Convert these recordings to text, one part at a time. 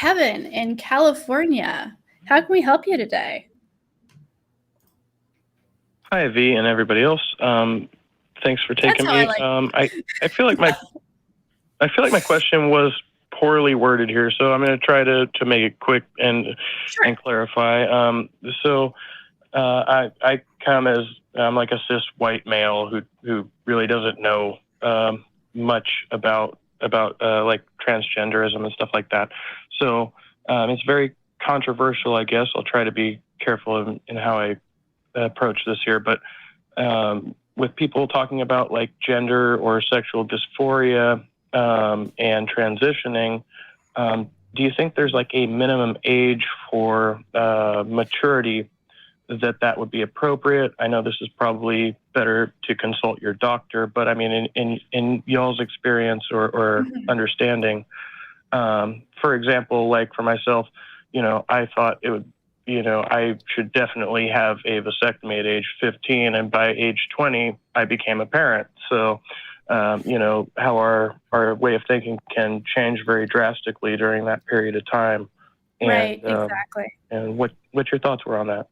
Kevin in California. How can we help you today? Hi, V, and everybody else. Thanks for taking me. I feel like my question was poorly worded here, so I'm going to try to make it quick and clarify. I come as I'm like a cis white male who really doesn't know much about like transgenderism and stuff like that. So it's very controversial, I guess. I'll try to be careful in how I approach this here, but with people talking about like gender or sexual dysphoria and transitioning, do you think there's like a minimum age for maturity that would be appropriate? I know this is probably better to consult your doctor, but I mean, in y'all's experience or understanding, for example, like for myself, I thought it would, I should definitely have a vasectomy at age 15, and by age 20, I became a parent. So, how our way of thinking can change very drastically during that period of time. And, right, exactly. And what your thoughts were on that?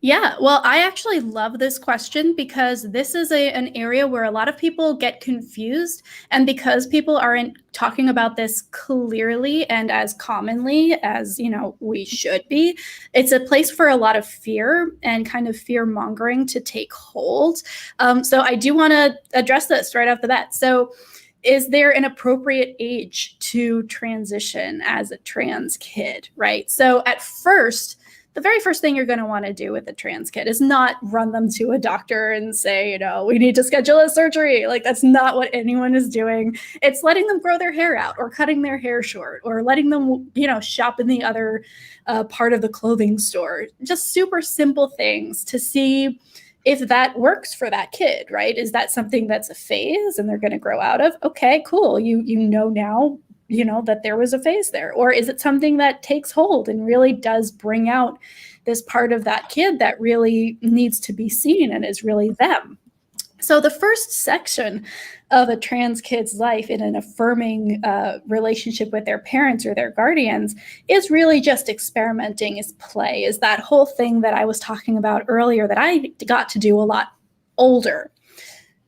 Yeah, well, I actually love this question because this is an area where a lot of people get confused. And because people aren't talking about this clearly and as commonly as, we should be, it's a place for a lot of fear and kind of fear mongering to take hold. So I do want to address this right off the bat. So is there an appropriate age to transition as a trans kid, right? So at first, the very first thing you're going to want to do with a trans kid is not run them to a doctor and say, we need to schedule a surgery. Like, that's not what anyone is doing. It's letting them grow their hair out or cutting their hair short or letting them, shop in the other part of the clothing store. Just super simple things to see if that works for that kid, right? Is that something that's a phase and they're going to grow out of? Okay, cool. You know now, that there was a phase there? Or is it something that takes hold and really does bring out this part of that kid that really needs to be seen and is really them? So the first section of a trans kid's life in an affirming relationship with their parents or their guardians is really just experimenting, is play, is that whole thing that I was talking about earlier that I got to do a lot older.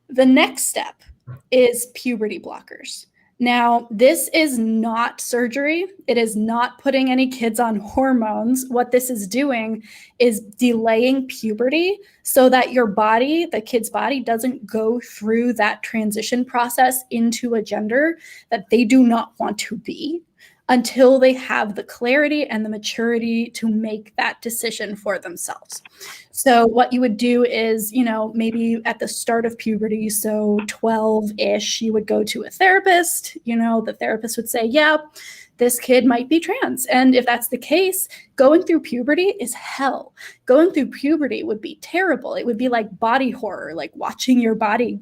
The next step is puberty blockers. Now, this is not surgery. It is not putting any kids on hormones. What this is doing is delaying puberty so that your body, the kid's body, doesn't go through that transition process into a gender that they do not want to be until they have the clarity and the maturity to make that decision for themselves. So what you would do is, maybe at the start of puberty, so 12-ish, you would go to a therapist. The therapist would say, yeah, this kid might be trans. And if that's the case, going through puberty is hell. Going through puberty would be terrible. It would be like body horror, like watching your body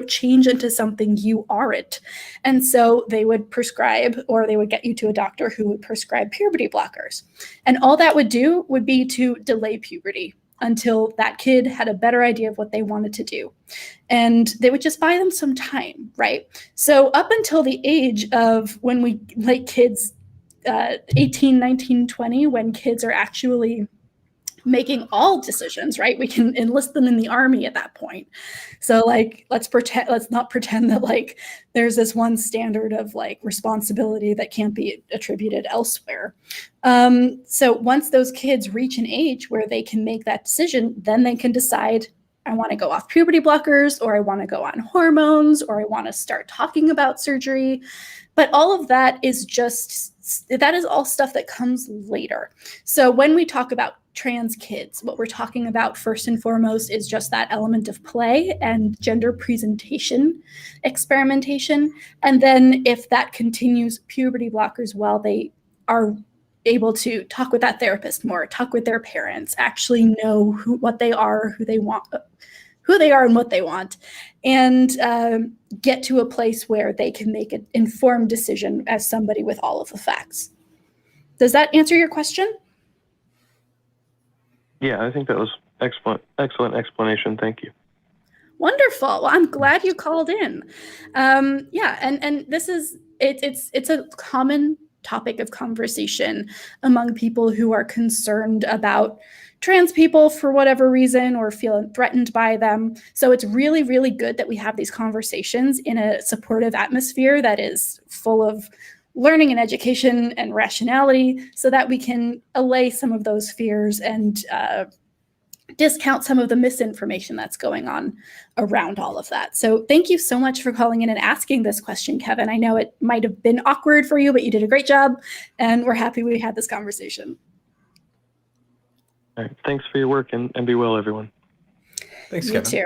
change into something you aren't. And so they would prescribe, or they would get you to a doctor who would prescribe puberty blockers. And all that would do would be to delay puberty until that kid had a better idea of what they wanted to do. And they would just buy them some time, right? So up until the age of when we, like kids, 18, 19, 20, when kids are actually making all decisions, right? We can enlist them in the army at that point. So let's not pretend that there's this one standard of responsibility that can't be attributed elsewhere. So once those kids reach an age where they can make that decision, then they can decide, I want to go off puberty blockers, or I want to go on hormones, or I want to start talking about surgery. But all of that is all stuff that comes later. So when we talk about trans kids, what we're talking about first and foremost is just that element of play and gender presentation experimentation. And then if that continues, puberty blockers, while they are able to talk with that therapist more, talk with their parents, actually know what they are, who they are and what they want, and get to a place where they can make an informed decision as somebody with all of the facts. Does that answer your question? Yeah, I think that was excellent explanation. Thank you. Wonderful. Well, I'm glad you called in. And this is it's a common topic of conversation among people who are concerned about trans people for whatever reason or feel threatened by them. So it's really, really good that we have these conversations in a supportive atmosphere that is full of learning and education and rationality, so that we can allay some of those fears and discount some of the misinformation that's going on around all of that. So thank you so much for calling in and asking this question, Kevin. I know it might have been awkward for you, but you did a great job, and we're happy we had this conversation. All right. Thanks for your work, and be well, everyone. Thanks, You Kevin. too.